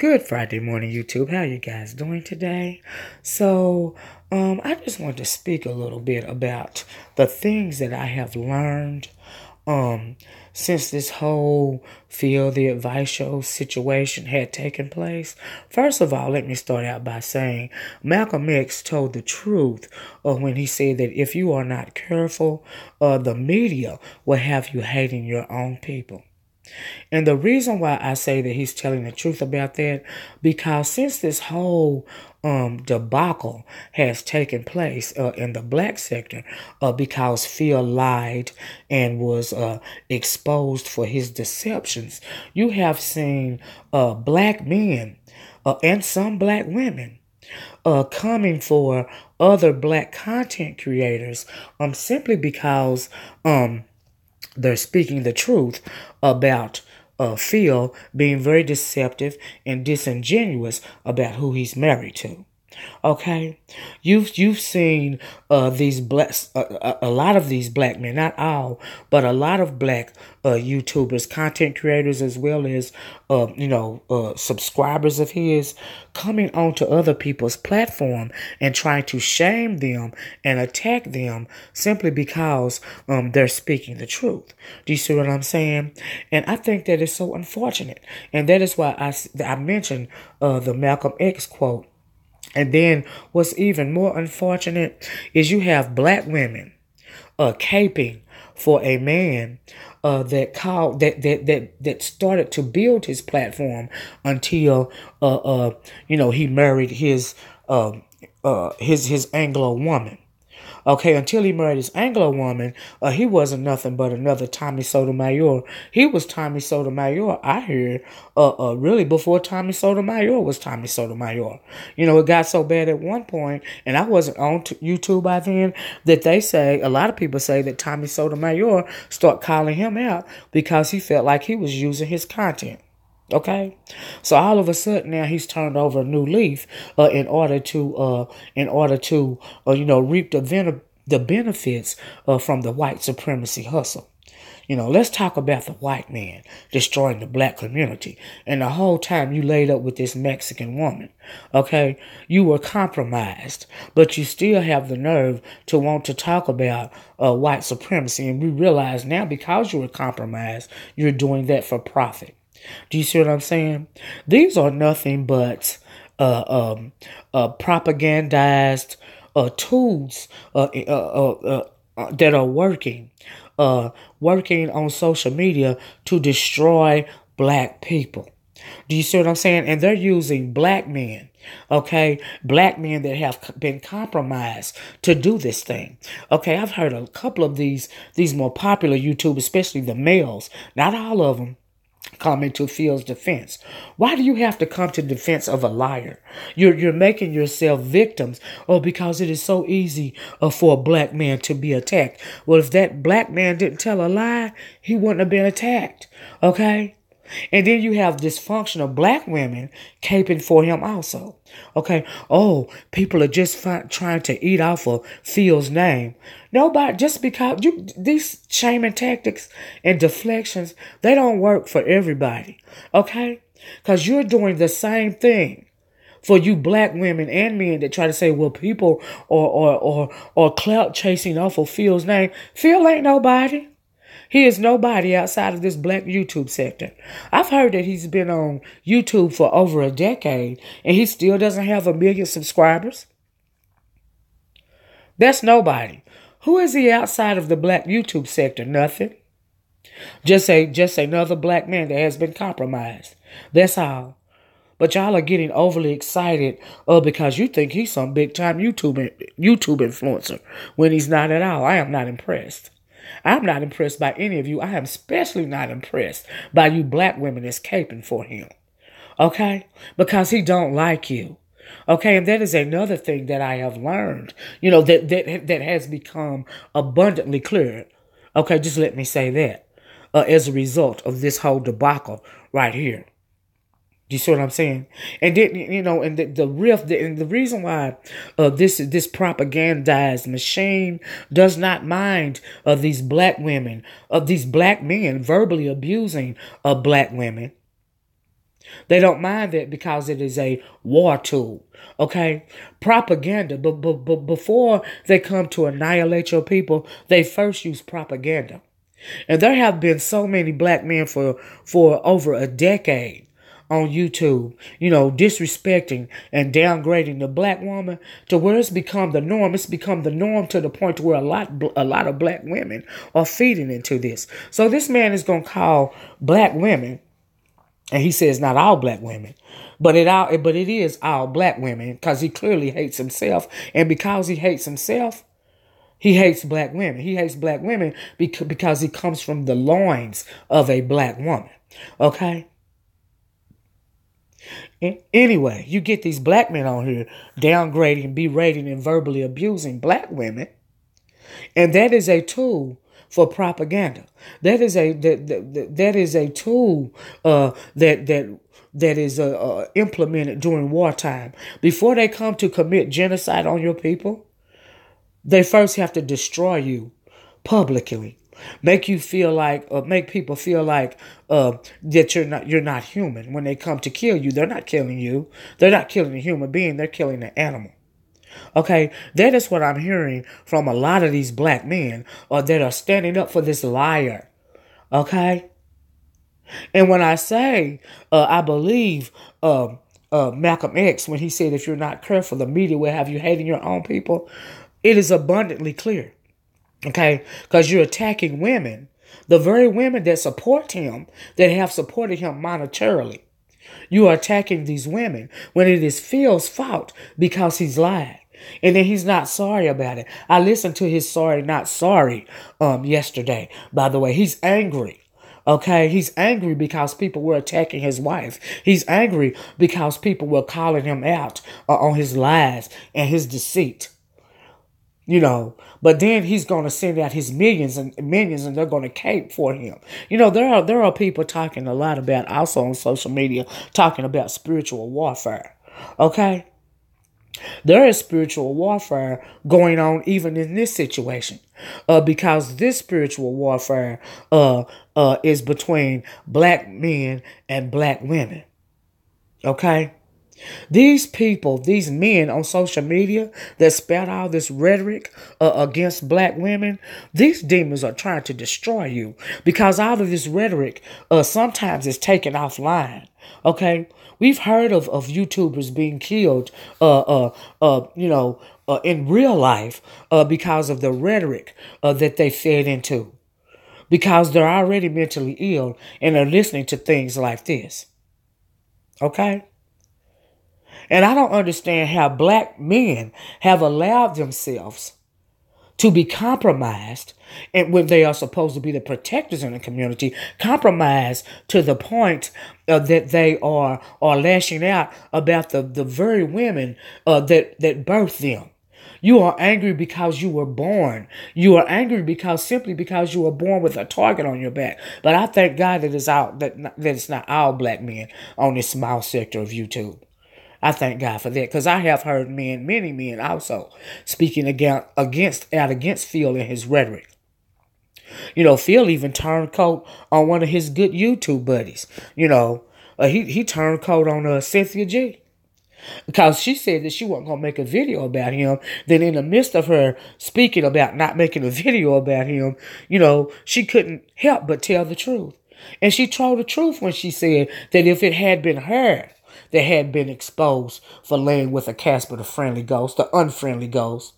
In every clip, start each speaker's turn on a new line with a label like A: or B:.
A: Good Friday morning, YouTube. How you guys doing today? I just want to speak a little bit about the things that I have learned um, since this whole Field the Advice Show situation had taken place. First of all, let me start out by saying Malcolm X told the truth when he said that if you are not careful, the media will have you hating your own people. And the reason why I say that he's telling the truth about that, because since this whole debacle has taken place in the black sector, because Phil lied and was exposed for his deceptions, you have seen black men and some black women coming for other black content creators simply because they're speaking the truth about Phil being very deceptive and disingenuous about who he's married to. Okay, you've seen these black a lot of these black men, not all, but a lot of black YouTubers, content creators, as well as subscribers of his, coming onto other people's platform and trying to shame them and attack them simply because they're speaking the truth. Do you see what I'm saying? And I think that is so unfortunate, and that is why I mentioned the Malcolm X quote. And then what's even more unfortunate is you have black women caping for a man that started to build his platform until he married his Anglo woman. Okay, until he married his Anglo woman, he wasn't nothing but another Tommy Sotomayor. He was Tommy Sotomayor, I heard, really before Tommy Sotomayor was Tommy Sotomayor. It got so bad at one point, and I wasn't on YouTube by then, that a lot of people say that Tommy Sotomayor started calling him out because he felt like he was using his content. Okay, so all of a sudden now he's turned over a new leaf in order to reap the benefits from the white supremacy hustle. Let's talk about the white man destroying the black community, and the whole time you laid up with this Mexican woman. Okay, you were compromised, but you still have the nerve to want to talk about white supremacy, and we realize now because you were compromised, you're doing that for profit. Do you see what I'm saying? These are nothing but propagandized tools that are working on social media to destroy black people. Do you see what I'm saying? And they're using black men, okay? Black men that have been compromised to do this thing. Okay, I've heard a couple of these more popular YouTubers, especially the males, not all of them, coming to Phil's defense. Why do you have to come to the defense of a liar? You're making yourself victims. Oh, because it is so easy for a black man to be attacked. Well, if that black man didn't tell a lie, he wouldn't have been attacked. Okay? And then you have dysfunctional black women caping for him also. Okay. Oh, people are just trying to eat off of Phil's name. Nobody, just because these shaming tactics and deflections, they don't work for everybody. Okay. Because you're doing the same thing for you black women and men that try to say, well, people or clout chasing off of Phil's name. Phil ain't nobody. He is nobody outside of this black YouTube sector. I've heard that he's been on YouTube for over a decade and he still doesn't have 1 million subscribers. That's nobody. Who is he outside of the black YouTube sector? Nothing. Just another black man that has been compromised. That's all. But y'all are getting overly excited because you think he's some big time YouTube influencer when he's not at all. I am not impressed. I'm not impressed by any of you. I am especially not impressed by you black women that's caping for him. Okay? Because he don't like you. Okay? And that is another thing that I have learned, that has become abundantly clear. Okay? Just let me say that as a result of this whole debacle right here. Do you see what I'm saying? And then, and the rift, and the reason why this propagandized machine does not mind these black women, these black men verbally abusing black women. They don't mind that because it is a war tool. Okay? Propaganda. But before they come to annihilate your people, they first use propaganda. And there have been so many black men for over a decade on YouTube, disrespecting and downgrading the black woman to where it's become the norm. It's become the norm to the point where a lot of black women are feeding into this. So this man is going to call black women, and he says not all black women, but it is all black women, because he clearly hates himself, and because he hates himself, he hates black women. He hates black women because he comes from the loins of a black woman. Okay? Anyway, you get these black men on here downgrading, berating, and verbally abusing black women, and that is a tool for propaganda. That is a tool that is implemented during wartime. Before they come to commit genocide on your people, they first have to destroy you publicly, make people feel like that you're not human. When they come to kill you, they're not killing you. They're not killing a human being. They're killing an animal. Okay, that is what I'm hearing from a lot of these black men that are standing up for this liar. Okay, and when I say I believe Malcolm X when he said, "If you're not careful, the media will have you hating your own people," it is abundantly clear. Okay, because you're attacking women, the very women that support him, that have supported him monetarily. You are attacking these women when it is Phil's fault because he's lied. And then he's not sorry about it. I listened to his sorry, not sorry yesterday. By the way, he's angry. Okay, he's angry because people were attacking his wife. He's angry because people were calling him out on his lies and his deceit. But then he's going to send out his minions and they're going to cape for him. There are people talking a lot about, also on social media, talking about spiritual warfare. Okay? There is spiritual warfare going on even in this situation. Because this spiritual warfare is between black men and black women. Okay? These people, these men on social media that spout all this rhetoric against black women, these demons are trying to destroy you because all of this rhetoric sometimes is taken offline. Okay, we've heard of YouTubers being killed, in real life because of the rhetoric that they fed into, because they're already mentally ill and are listening to things like this. Okay. And I don't understand how black men have allowed themselves to be compromised, and when they are supposed to be the protectors in the community, compromised to the point that they are lashing out about the very women that birthed them. You are angry because you were born. You are angry simply because you were born with a target on your back. But I thank God that it's not all black men on this small sector of YouTube. I thank God for that, because I have heard many men also speaking against Phil and his rhetoric. Phil even turned coat on one of his good YouTube buddies. He turned coat on Cynthia G, because she said that she wasn't going to make a video about him. Then in the midst of her speaking about not making a video about him, she couldn't help but tell the truth. And she told the truth when she said that if it had been her that had been exposed for laying with a Casper the Friendly Ghost, the unfriendly ghost,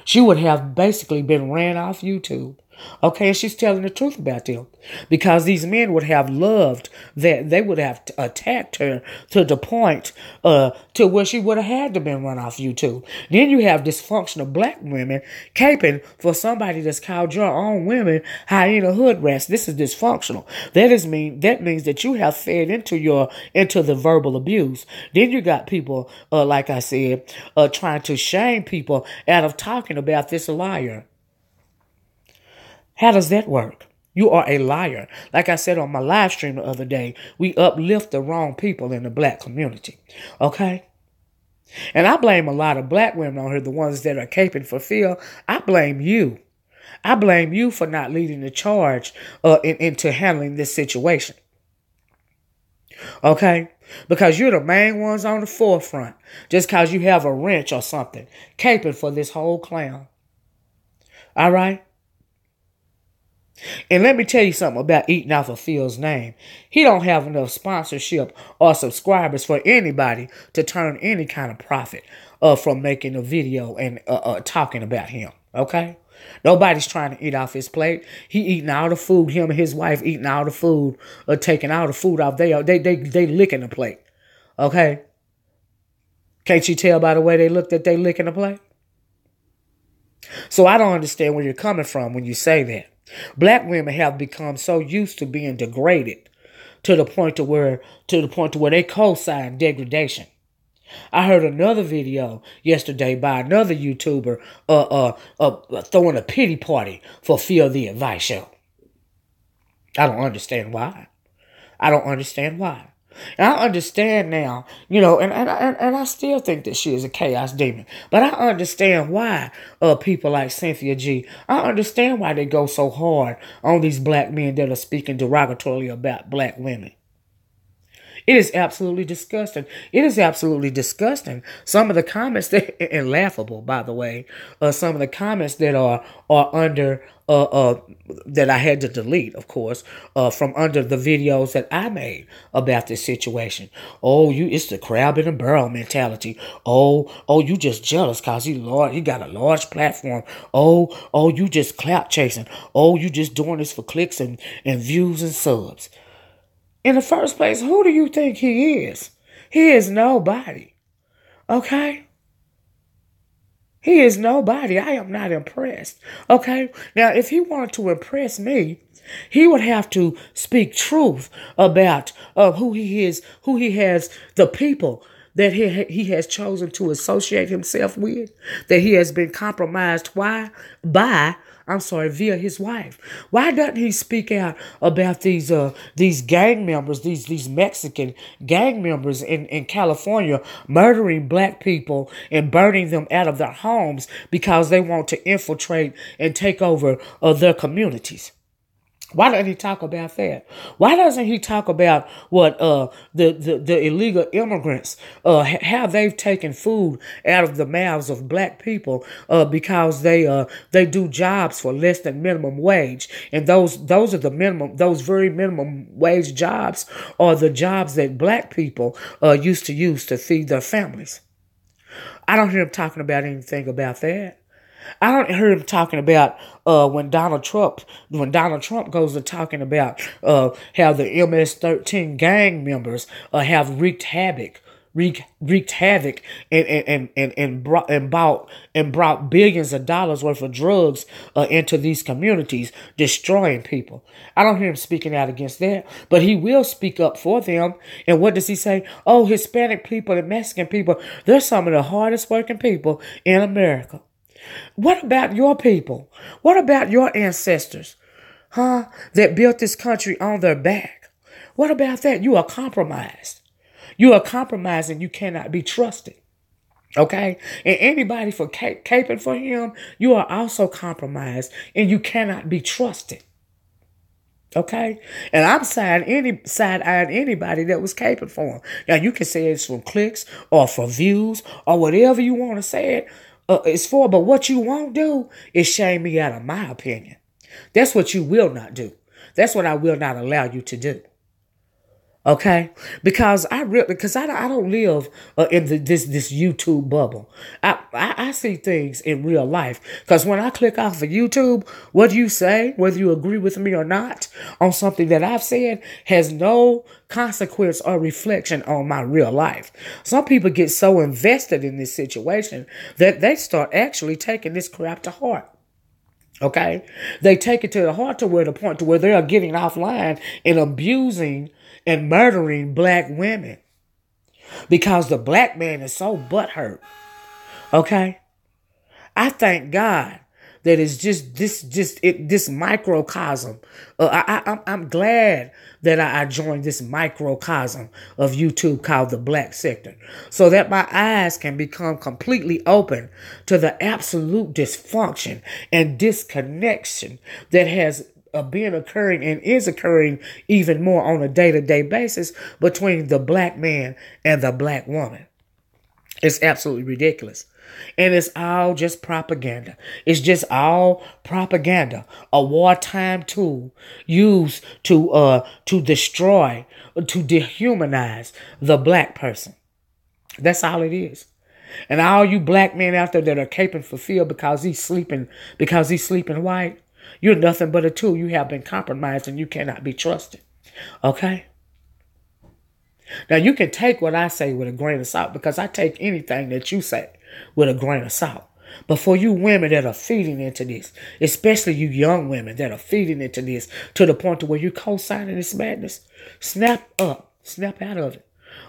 A: she would have basically been ran off YouTube. Okay, and she's telling the truth about them, because these men would have loved that. They would have attacked her to the point to where she would have had to been run off YouTube. Then you have dysfunctional black women caping for somebody that's called your own women hyena hood rats. This is dysfunctional. That means that you have fed into the verbal abuse. Then you got people, like I said, trying to shame people out of talking about this liar. How does that work? You are a liar. Like I said on my live stream the other day, we uplift the wrong people in the black community. Okay? And I blame a lot of black women on here, the ones that are caping for Phil. I blame you. I blame you for not leading the charge into handling this situation. Okay? Because you're the main ones on the forefront. Just because you have a wrench or something. Caping for this whole clown. All right? And let me tell you something about eating off of Phil's name. He don't have enough sponsorship or subscribers for anybody to turn any kind of profit from making a video and talking about him. Okay? Nobody's trying to eat off his plate. He eating all the food. Him and his wife eating all the food, taking all the food off. They licking the plate. Okay? Can't you tell by the way they look that they licking the plate? So I don't understand where you're coming from when you say that. Black women have become so used to being degraded to the point to where they co-sign degradation. I heard another video yesterday by another YouTuber throwing a pity party for Phil the Advice Show. I don't understand why. I don't understand why. And I understand now, and I still think that she is a chaos demon. But I understand why people like Cynthia G, I understand why they go so hard on these black men that are speaking derogatorily about black women. It is absolutely disgusting. It is absolutely disgusting. Some of the comments and laughable, by the way, some of the comments that are under that I had to delete, of course, from under the videos that I made about this situation. Oh, it's the crab in a barrel mentality. Oh, you just jealous because he got a large platform. Oh, you just clout chasing. Oh, you just doing this for clicks and views and subs. In the first place, who do you think he is? He is nobody. Okay? He is nobody. I am not impressed. Okay? Now, if he wanted to impress me, he would have to speak truth about who he is, who he has, the people that he has chosen to associate himself with, that he has been compromised via his wife. Why doesn't he speak out about these gang members, these Mexican gang members in California murdering black people and burning them out of their homes because they want to infiltrate and take over their communities? Why doesn't he talk about that? Why doesn't he talk about what the illegal immigrants, how they've taken food out of the mouths of black people because they do jobs for less than minimum wage, and those very minimum wage jobs are the jobs that black people used to use to feed their families. I don't hear him talking about anything about that. I don't hear him talking about when Donald Trump goes to talking about how the MS-13 gang members have wreaked havoc and brought billions of dollars worth of drugs into these communities, destroying people. I don't hear him speaking out against that, but he will speak up for them. And what does he say? Oh, Hispanic people and Mexican people, they're some of the hardest working people in America. What about your people? What about your ancestors, that built this country on their back? What about that? You are compromised. You are compromised and you cannot be trusted. Okay? And anybody for caping for him, you are also compromised and you cannot be trusted. Okay? And I'm side-eyeing anybody that was caping for him. Now, you can say it's from clicks or for views or whatever you want to say it. It's for, but what you won't do is shame me out of my opinion. That's what you will not do. That's what I will not allow you to do. Okay? Because I don't live in this YouTube bubble. I see things in real life. Because when I click off of YouTube, what you say, whether you agree with me or not, on something that I've said, has no consequence or reflection on my real life. Some people get so invested in this situation that they start actually taking this crap to heart. Okay? They take it to the heart to the point to where they are getting offline and abusing and murdering black women because the black man is so butthurt. Okay? I thank God that it's just this microcosm. I'm glad that I joined this microcosm of YouTube called the Black Sector, so that my eyes can become completely open to the absolute dysfunction and disconnection that has been occurring and is occurring even more on a day-to-day basis between the black man and the black woman. It's absolutely ridiculous. And it's all just propaganda. It's just all propaganda. A wartime tool used to destroy, to dehumanize the black person. That's all it is. And all you black men out there that are caping for fear because he's sleeping white, you're nothing but a tool. You have been compromised and you cannot be trusted. Okay? Now, you can take what I say with a grain of salt because I take anything that you say with a grain of salt. But for you women that are feeding into this, especially you young women that are feeding into this to the point to where you co-signing this madness, snap up, snap out of it.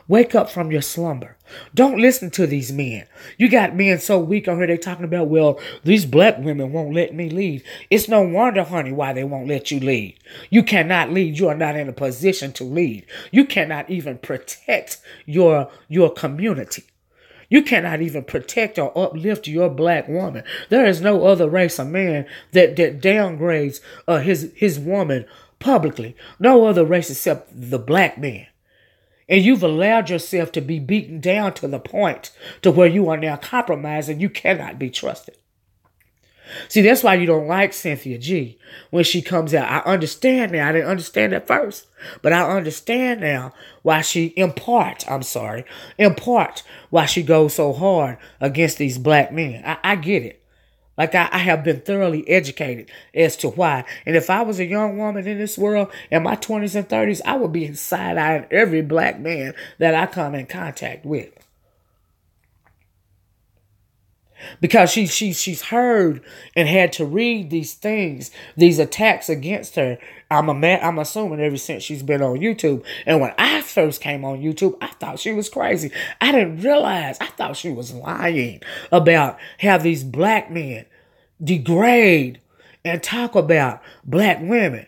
A: Wake up from your slumber. Don't listen to these men. You got men so weak on here, they talking about, well, these black women won't let me lead. It's no wonder, honey, why they won't let you lead. You cannot lead. You are not in a position to lead. You cannot even protect your community. You cannot even protect or uplift your black woman. There is no other race of man that downgrades his woman publicly. No other race except the black man. And you've allowed yourself to be beaten down to the point to where you are now compromised and you cannot be trusted. See, that's why you don't like Cynthia G when she comes out. I understand now. I didn't understand at first. But I understand now why in part why she goes so hard against these black men. I get it. Like I have been thoroughly educated as to why. And if I was a young woman in this world in my 20s and 30s, I would be side-eyeing every black man that I come in contact with. Because she's heard and had to read these things, these attacks against her. I'm assuming ever since she's been on YouTube. And when I first came on YouTube, I thought she was crazy. I didn't realize. I thought she was lying about how these black men degrade and talk about black women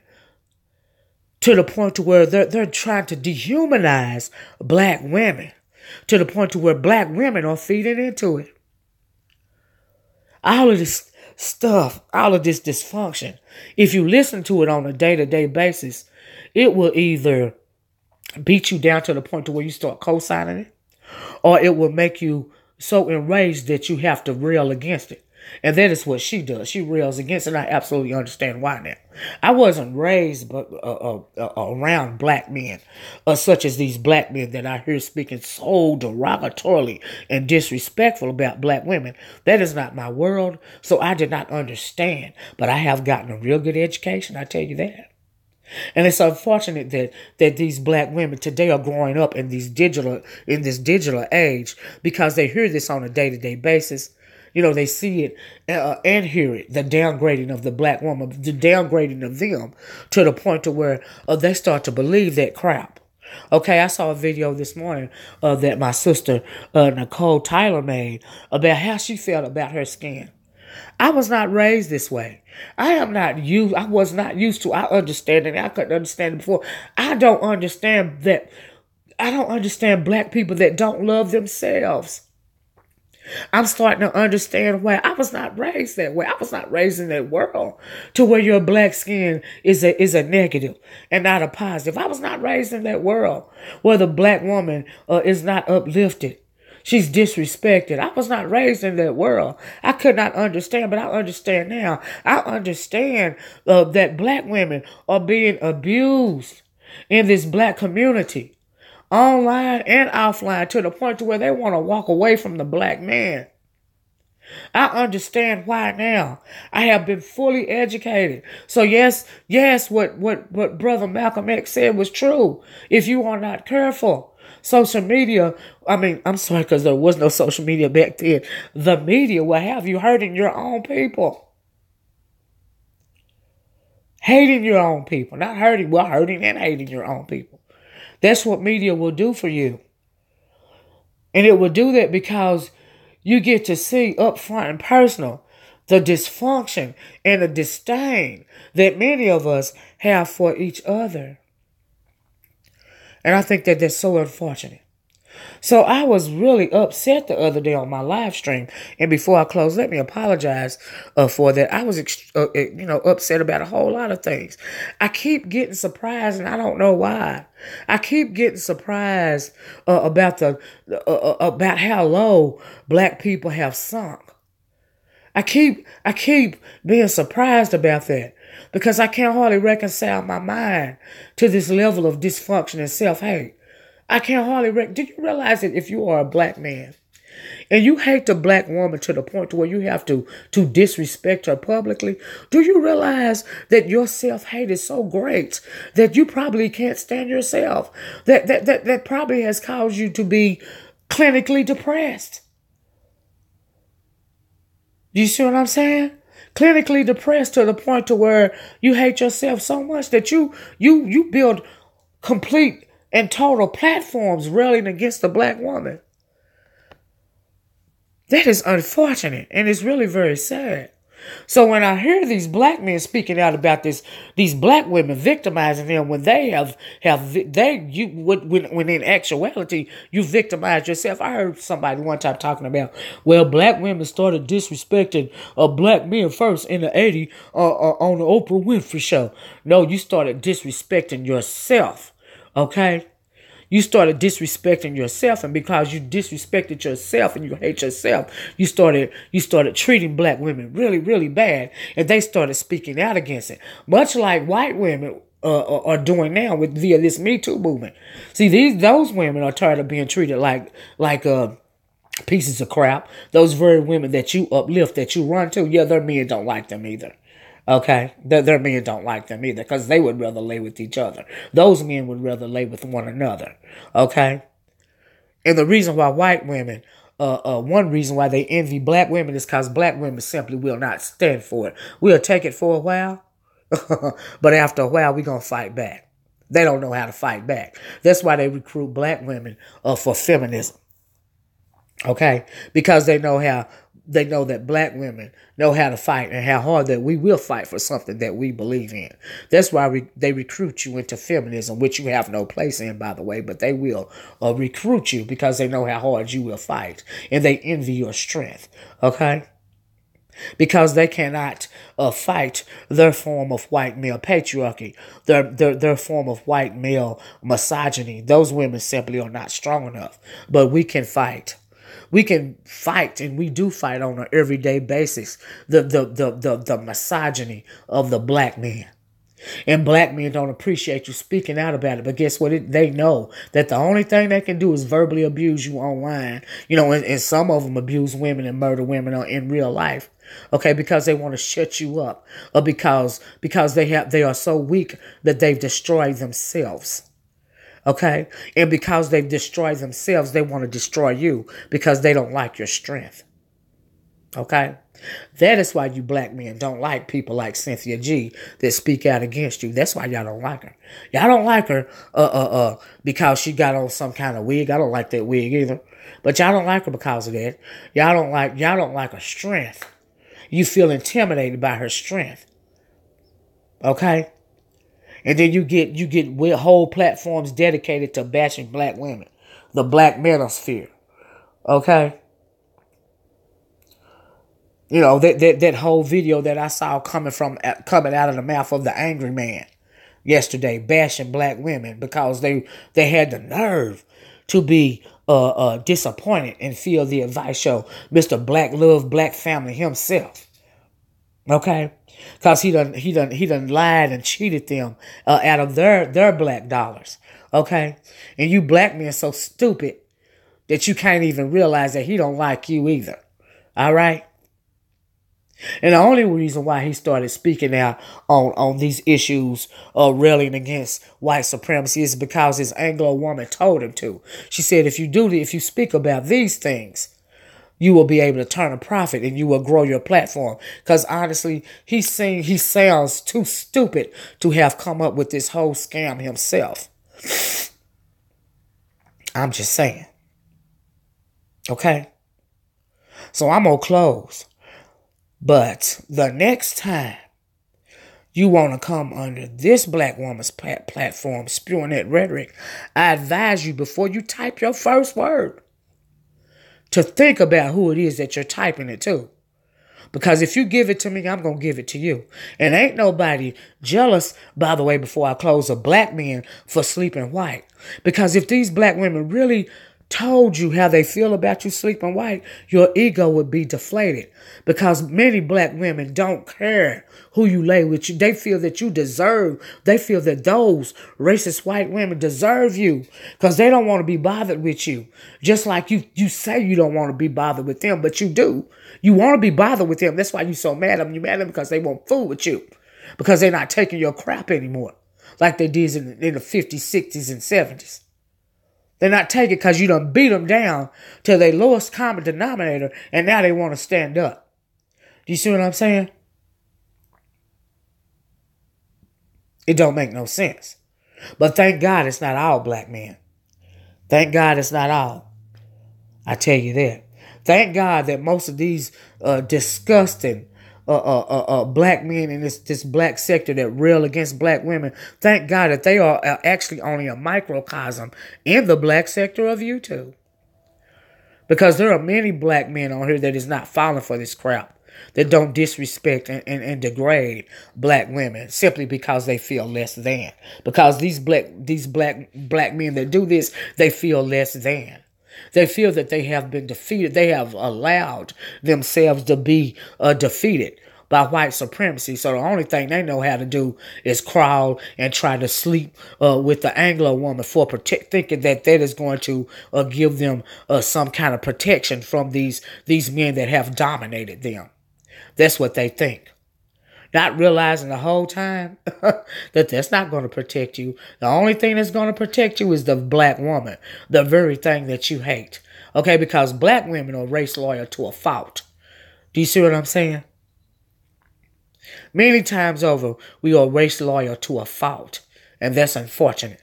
A: to the point to where they're trying to dehumanize black women to the point to where black women are feeding into it. All of this stuff, all of this dysfunction, if you listen to it on a day-to-day basis, it will either beat you down to the point to where you start co-signing it, or it will make you so enraged that you have to rail against it. And that is what she does. She rails against it, and I absolutely understand why now. I wasn't raised around black men, such as these black men that I hear speaking so derogatorily and disrespectful about black women. That is not my world, so I did not understand. But I have gotten a real good education, I tell you that. And it's unfortunate that these black women today are growing up in this digital age because they hear this on a day-to-day basis. You know, they see it and hear it, the downgrading of the black woman, the downgrading of them to the point to where they start to believe that crap. Okay, I saw a video this morning that my sister, Nicole Tyler, made about how she felt about her skin. I was not raised this way. I was not used to. I understand it. I couldn't understand it before. I don't understand black people that don't love themselves. I'm starting to understand why I was not raised that way. I was not raised in that world to where your black skin is a negative and not a positive. I was not raised in that world where the black woman is not uplifted. She's disrespected. I was not raised in that world. I could not understand, but I understand now. I understand that black women are being abused in this black community, online and offline, to the point to where they want to walk away from the black man. I understand why now. I have been fully educated. So yes, what Brother Malcolm X said was true. If you are not careful, social media, I'm sorry, because there was no social media back then. The media will have you hurting your own people. Hating your own people. Not hurting, well, hurting and hating your own people. That's what media will do for you. And it will do that because you get to see up front and personal the dysfunction and the disdain that many of us have for each other. And I think that that's so unfortunate. So I was really upset the other day on my live stream. And before I close, let me apologize for that. I was, upset about a whole lot of things. I keep getting surprised, and I don't know why. I keep getting surprised about how low black people have sunk. I keep being surprised about that because I can't hardly reconcile my mind to this level of dysfunction and self-hate. I can't hardly do you realize that if you are a black man and you hate the black woman to the point to where you have to disrespect her publicly, do you realize that your self-hate is so great that you probably can't stand yourself? That probably has caused you to be clinically depressed. You see what I'm saying? Clinically depressed to the point to where you hate yourself so much that you build complete and total platforms railing against the black woman. That is unfortunate, and it's really very sad. So when I hear these black men speaking out about these black women victimizing them when when in actuality you victimize yourself. I heard somebody one time talking about, well, black women started disrespecting black men first in the '80s on the Oprah Winfrey Show. No, you started disrespecting yourself. Okay. You started disrespecting yourself, and because you disrespected yourself and you hate yourself, you started treating black women really, really bad, and they started speaking out against it, much like white women are doing now via this Me Too movement. See, those women are tired of being treated like pieces of crap. Those very women that you uplift, that you run to, yeah, their men don't like them either. Okay, their men don't like them either because they would rather lay with each other. Those men would rather lay with one another. Okay, and the reason why white women, one reason why they envy black women is because black women simply will not stand for it. We'll take it for a while, but after a while we're gonna fight back. They don't know how to fight back. That's why they recruit black women for feminism. Okay, because they know that black women know how to fight and how hard that we will fight for something that we believe in. That's why they recruit you into feminism, which you have no place in, by the way, but they will recruit you because they know how hard you will fight and they envy your strength. Okay, because they cannot fight their form of white male patriarchy, their form of white male misogyny. Those women simply are not strong enough, but we can fight. We can fight, and we do fight on an everyday basis, the misogyny of the black man. And black men don't appreciate you speaking out about it. But guess what? They know that the only thing they can do is verbally abuse you online. And some of them abuse women and murder women in real life. Okay, because they want to shut you up. Or because they are so weak that they've destroyed themselves. Okay? And because they've destroyed themselves, they want to destroy you because they don't like your strength. Okay? That is why you black men don't like people like Cynthia G that speak out against you. That's why y'all don't like her. Y'all don't like her because she got on some kind of wig. I don't like that wig either. But y'all don't like her because of that. Y'all don't like her strength. You feel intimidated by her strength. Okay? And then you get whole platforms dedicated to bashing black women. The black manosphere. Okay? That whole video that I saw coming out of the mouth of the angry man yesterday, bashing black women because they had the nerve to be disappointed and feel the advice show Mr. Black Love Black Family himself. Okay? Because he done lied and cheated them out of their black dollars. Okay? And you black men so stupid that you can't even realize that he don't like you either. All right? And the only reason why he started speaking out on these issues of railing against white supremacy is because his Anglo woman told him to. She said, if you speak about these things, you will be able to turn a profit and you will grow your platform. Because honestly, he sounds too stupid to have come up with this whole scam himself. I'm just saying. Okay? So I'm going to close. But the next time you want to come under this black woman's platform spewing that rhetoric, I advise you before you type your first word to think about who it is that you're typing it to. Because if you give it to me, I'm going to give it to you. And ain't nobody jealous, by the way, before I close, of black men for sleeping white. Because if these black women really told you how they feel about you sleeping white, your ego would be deflated. Because many black women don't care who you lay with. They feel that you deserve, they feel that those racist white women deserve you because they don't want to be bothered with you. Just like you say you don't want to be bothered with them, but you do. You want to be bothered with them. That's why you're so mad at them. You're mad at them because they won't fool with you. Because they're not taking your crap anymore like they did in the 50s, 60s, and 70s. They're not taking it because you done beat them down to their lowest common denominator, and now they want to stand up. Do you see what I'm saying? It don't make no sense. But thank God it's not all black men. Thank God it's not all. I tell you that. Thank God that most of these disgusting black men in this black sector that rail against black women, thank God that they are actually only a microcosm in the black sector of YouTube. Because there are many black men on here that is not falling for this crap, that don't disrespect and degrade black women simply because they feel less than. Because these black men that do this, they feel less than. They feel that they have been defeated. They have allowed themselves to be defeated by white supremacy. So the only thing they know how to do is crawl and try to sleep with the Anglo woman for thinking that is going to give them some kind of protection from these men that have dominated them. That's what they think. Not realizing the whole time that that's not going to protect you. The only thing that's going to protect you is the black woman, the very thing that you hate. Okay, because black women are race loyal to a fault. Do you see what I'm saying? Many times over, we are race loyal to a fault, and that's unfortunate.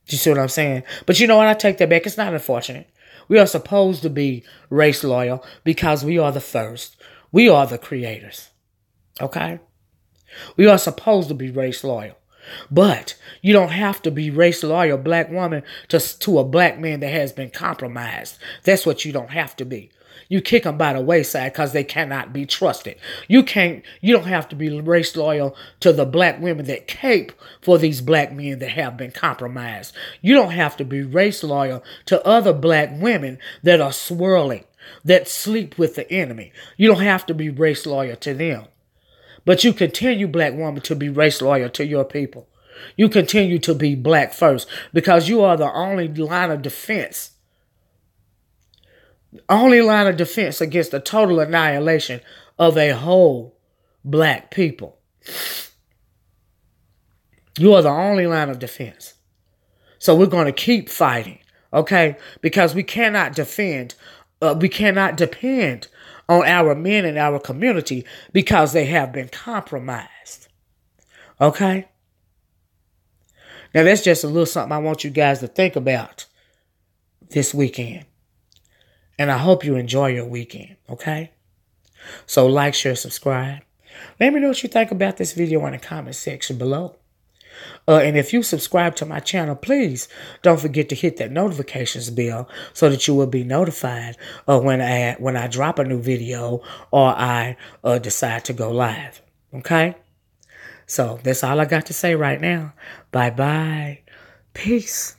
A: Do you see what I'm saying? But you know what? I take that back. It's not unfortunate. We are supposed to be race loyal because we are the first. We are the creators, okay? We are supposed to be race loyal. But you don't have to be race loyal, black woman, to a black man that has been compromised. That's what you don't have to be. You kick them by the wayside because they cannot be trusted. You don't have to be race loyal to the black women that cape for these black men that have been compromised. You don't have to be race loyal to other black women that are swirling, that sleep with the enemy. You don't have to be race loyal to them. But you continue, black woman, to be race loyal to your people. You continue to be black first because you are the only line of defense. Only line of defense against the total annihilation of a whole black people. You are the only line of defense. So we're going to keep fighting, okay? Because we cannot depend on our men in our community because they have been compromised. Okay? Now, that's just a little something I want you guys to think about this weekend. And I hope you enjoy your weekend, okay? So like, share, subscribe. Let me know what you think about this video in the comment section below. And if you subscribe to my channel, please don't forget to hit that notifications bell so that you will be notified when I drop a new video or I decide to go live. Okay? So that's all I got to say right now. Bye-bye. Peace.